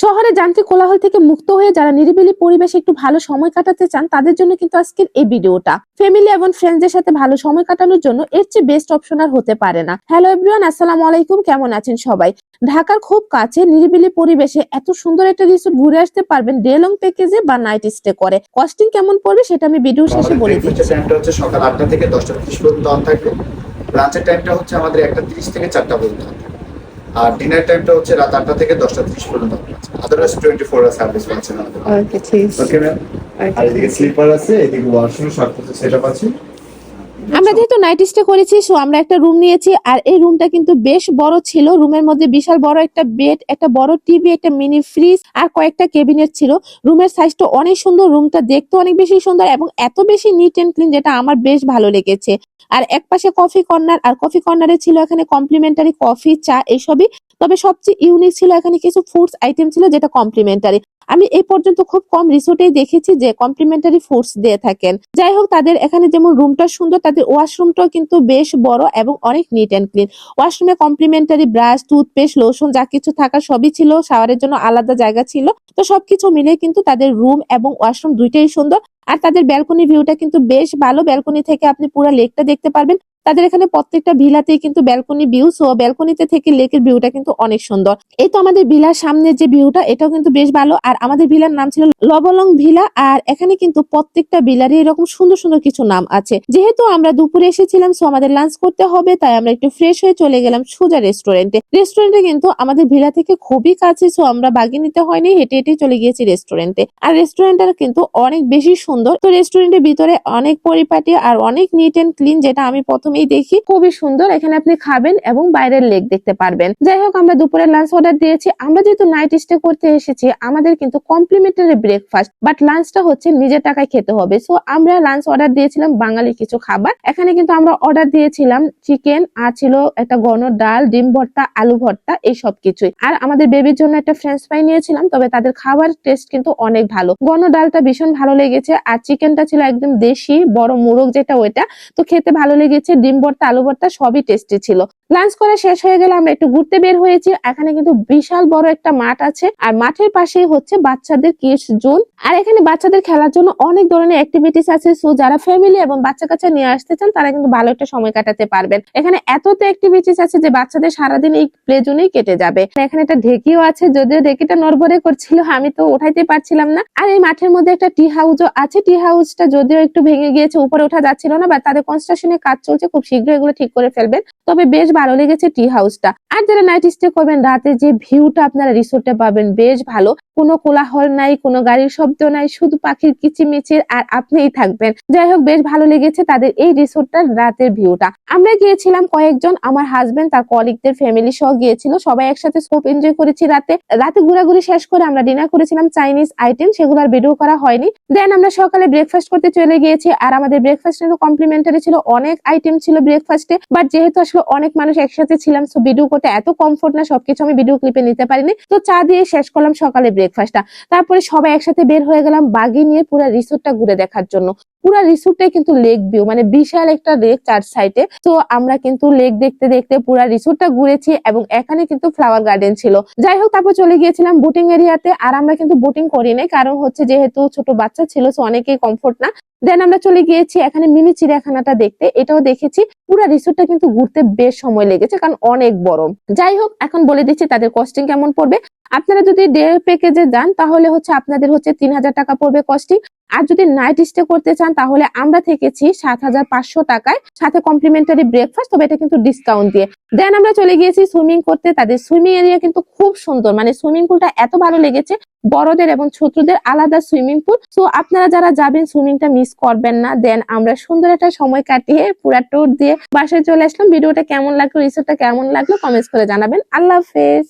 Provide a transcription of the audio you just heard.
শহরে যান্ত্রিক কোলাহল থেকে মুক্ত হয়ে যারা নিরিবিলি পরিবেশে একটু ভালো সময় কাটাতে চান তাদের জন্য কিন্তু আজকের এই ভিডিওটা। ফ্যামিলি এবং ফ্রেন্ডসদের সাথে ভালো সময় কাটানোর জন্য এর চেয়ে বেস্ট অপশন আর হতে পারে না। হ্যালো এভরিওয়ান, আসসালামু আলাইকুম। কেমন আছেন সবাই? ঢাকার খুব কাছে নিরিবিলি পরিবেশে এত সুন্দর একটা রিসোর্ট ঘুরে আসতে পারবেন ডে লং প্যাকেজে বা নাইট স্টে করে। কস্টিং কেমন পড়বে সেটা আমি ভিডিওর শেষে বলে দিচ্ছি। টাইমটা হচ্ছে সকাল 8টা থেকে 10টা 30 পর্যন্ত অন থাকবে। লাঞ্চের টাইমটা হচ্ছে আমাদের 1টা 30 থেকে 4টা পর্যন্ত। আর ডিনার টাইমটা হচ্ছে রাত 8টা থেকে 10টা 30 পর্যন্ত। আদারওয়াইজ 24 আওয়ার সার্ভিস পাচ্ছেন আমাদের। ওকে, ঠিক আছে। Okay ma'am. আর এদিকে স্লিপার আছে, এদিকে ওয়াশরুম সবকিছু সেটআপ আছে। আমরা যেহেতু নাইট স্টে করেছি সো আমরা একটা রুম নিয়েছি আর এই রুমটা কিন্তু বেশ বড় ছিল। রুমের মধ্যে বিশাল বড় একটা বেড, একটা বড় টিভি, একটা মিনি ফ্রিজ আর কয়েকটা ক্যাবিনেট ছিল। রুমের সাইজটা অনেক সুন্দর, রুমটা দেখতে অনেক বেশি সুন্দর এবং এত বেশি নিট এন্ড ক্লিন যেটা আমার বেশ ভালো লেগেছে। আর একপাশে কফি কর্নার, আর কফি কর্নারে ছিল এখানে কমপ্লিমেন্টারি কফি, চা এসবই। তবে সবচেয়ে ইউনিক ছিল এখানে কিছু ফুডস আইটেম ছিল যেটা কমপ্লিমেন্টারি। আমি এই পর্যন্ত খুব কম রিসোর্টেই দেখেছি যে কমপ্লিমেন্টারি ফুডস দিয়ে থাকেন। যাই হোক, তাদের এখানে যেমন রুমটা সুন্দর, তাদের ওয়াশরুমটাও কিন্তু বেশ বড় এবং অনেক নিট এন্ড ক্লিন। ওয়াশরুমে কমপ্লিমেন্টারি ব্রাশ, টুথপেস্ট, লোশন যা কিছু থাকার সবই ছিল। শাওয়ারের জন্য আলাদা জায়গা ছিল। তো সবকিছু মিলে কিন্তু তাদের রুম এবং ওয়াশরুম দুইটাই সুন্দর। আর তাদের ব্যালকনি ভিউটা কিন্তু বেশ ভালো। ব্যালকনি থেকে আপনি পুরো লেকটা দেখতে পারবেন। তাদের এখানে প্রত্যেকটা ভিলাতেই কিন্তু ব্যালকনি ভিউ, সো ব্যালকনিতে থেকে লেকের ভিউটা কিন্তু অনেক সুন্দর। এই তো আমাদের ভিলার সামনে যে ভিউটা, এটাও কিন্তু বেশ ভালো। আর আমাদের ভিলার নাম ছিল লবলং ভিলা। আর এখানে কিন্তু প্রত্যেকটা ভিলারই এরকম সুন্দর সুন্দর কিছু নাম আছে। যেহেতু আমরা দুপুরে এসেছিলাম সো আমাদের লাঞ্চ করতে হবে, তাই আমরা একটু ফ্রেশ হয়ে চলে গেলাম সোজা রেস্টুরেন্টে। রেস্টুরেন্টে কিন্তু আমাদের ভিলা থেকে খুবই কাছে, সো আমরা বাগি নিতে হয়নি, হেঁটে হেঁটে চলে গিয়েছি রেস্টুরেন্টে। আর রেস্টুরেন্টটা কিন্তু অনেক বেশি সুন্দর। তো রেস্টুরেন্টের ভিতরে অনেক পরিপাটি আর অনেক নিট এন্ড ক্লিন, যেটা আমি প্রথমেই দেখি খুবই সুন্দর। এখানে আপনি খাবেন এবং বাইরের লেক দেখতে পারবেন। যাই হোক, আমরা দুপুরে লাঞ্চ অর্ডার দিয়েছি। আমরা যেহেতু নাইট স্টে করতে এসেছি আমাদের কিন্তু কমপ্লিমেন্টারি ব্রেকফাস্ট, বাট লাঞ্চটা হচ্ছে নিজের টাকায় খেতে হবে। সো আমরা লাঞ্চ অর্ডার দিয়েছিলাম বাঙালি কিছু খাবার। এখানে কিন্তু আমরা অর্ডার দিয়েছিলাম চিকেন, আর ছিল একটা ঘন ডাল, ডিম ভর্তা, আলু ভর্তা, এই সব কিছুই। আর আমাদের বেবির জন্য একটা ফ্রেঞ্চ ফ্রাই নিয়েছিলাম। তবে তাদের খাবার টেস্ট কিন্তু অনেক ভালো। ঘন ডালটা ভীষণ ভালো লেগেছে আর চিকেনটা ছিল একদম দেশি বড় মোরগ যেটা, ওইটা তো খেতে ভালো লেগেছে। ডিম ভর্তা, আলু ভর্তা সবই টেস্টি ছিল। লাঞ্চ করা শেষ হয়ে গেলে আমরা একটু ঘুরতে বের হয়েছি। এখানে কিন্তু বিশাল বড় একটা মাঠ আছে আর মাঠের পাশেই হচ্ছে বাচ্চাদের কিডস জোন। আর এখানে বাচ্চাদের খেলার জন্য অনেক ধরনের অ্যাক্টিভিটিস আছে। সো যারা ফ্যামিলি এবং বাচ্চা কাচ্চা নিয়ে আসতে চান তারা কিন্তু ভালো একটা সময় কাটাতে পারবেন। এখানে এতটা অ্যাক্টিভিটিস আছে যে বাচ্চাদের সারাদিন এই প্লে জোনেই কেটে যাবে। এখানে একটা ঢেকিও আছে, যদিও ঢেকিটা নড়বড়ে করছিল, আমি তো উঠাইতে পারছিলাম না। আর এই মাঠের মধ্যে একটা টি হাউসও আছে। টি হাউসটা যদিও একটু ভেঙে গিয়েছে, উপরে ওঠা যাচ্ছিল না, বা তাদের কনস্ট্রাকশনের কাজ চলছে, খুব শীঘ্রই এগুলো ঠিক করে ফেলবেন। তবে বেশ ভালো লেগেছে টি হাউসটা। আর যারা নাইট স্টে করবেন, রাতে যে ভিউটা আপনারা রিসোর্টে পাবেন বেশ ভালো। কোনো কোলাহল নাই, কোনো গাড়ির শব্দ নাই, শুধু পাখির কিচিমিচির আর আপনিই থাকবেন। যাই হোক, বেশ ভালো লেগেছে তাদের এই রিসোর্টটার রাতের ভিউটা। আমরা গিয়েছিলাম কয়েকজন, আমার হাজবেন্ড তার কলিগদের ফ্যামিলি সহ গিয়েছিল। সবাই একসাথে খুব এনজয় করেছি। রাতে ঘোরাঘুরি শেষ করে আমরা ডিনার করেছিলাম চাইনিজ আইটেম, সেগুলো আর ভিডিও করা হয়নি। দেন আমরা সকালে ব্রেকফাস্ট করতে চলে গিয়েছি। আর আমাদের ব্রেকফাস্ট কিন্তু কমপ্লিমেন্টারি ছিল, অনেক আইটেম ছিল ব্রেকফাস্টে। বাট যেহেতু আসলে অনেক মানুষ একসাথে ছিলাম সো ভিডিও করতে এত কমফোর্ট না, সবকিছু আমি ভিডিও ক্লিপে নিতে পারিনি। তো চা দিয়ে শেষ করলাম সকালে ব্রেকফাস্টটা। তারপরে সবাই একসাথে বের হয়ে গেলাম বাগি নিয়ে পুরো রিসোর্টটা ঘুরে দেখার জন্য। পুরো রিসোর্টটাই কিন্তু লেক ভিউ, মানে বিশাল একটা লেক চার সাইডে। তো আমরা কিন্তু লেক দেখতে দেখতে পুরো রিসোর্টটা ঘুরেছি এবং এখানে কিন্তু ফ্লাওয়ার গার্ডেন ছিল। যাই হোক, তারপর চলে গিয়েছিলাম বোটিং এরিয়াতে। আর আমরা কিন্তু বোটিং করি নাই, কারণ হচ্ছে যেহেতু ছোট বাচ্চা ছিল সো অনেকেই কমফোর্ট না। দেন আমরা চলে গিয়েছি এখানে মিনি চিড়িয়াখানাটা দেখতে, এটাও দেখেছি। পুরো রিসোর্টটা কিন্তু ঘুরতে বেশ সময় লেগেছে কারণ অনেক বড়। যাই হোক, এখন বলে দিচ্ছি তাদের কস্টিং কেমন পড়বে। আপনারা যদি ডে প্যাকেজে যান তাহলে হচ্ছে আপনাদের হচ্ছে 3000 টাকা পড়বে কস্টিং। আর যদি নাইট স্টে করতে চান তাহলে আমরা থেকেছি 7500 টাকায়, সাথে কমপ্লিমেন্টারি ব্রেকফাস্ট, তবে এটা কিন্তু ডিসকাউন্ট দিয়ে। দেন আমরা চলে গিয়েছি সুইমিং করতে। তাদের সুইমিং এরিয়া কিন্তু খুব সুন্দর, মানে সুইমিং পুলটা এত ভালো লেগেছে। বড়দের এবং ছোটদের আলাদা সুইমিং পুল। সো আপনারা যারা যাবেন সুইমিংটা মিস করবেন না। দেন আমরা সুন্দর একটা সময় কাটিয়ে পুরা ট্যুর দিয়ে বাসায় চলে আসলাম। ভিডিওটা কেমন লাগলো, রিসোর্টটা কেমন লাগলো কমেন্টস করে জানাবেন। আল্লাহ হাফেজ।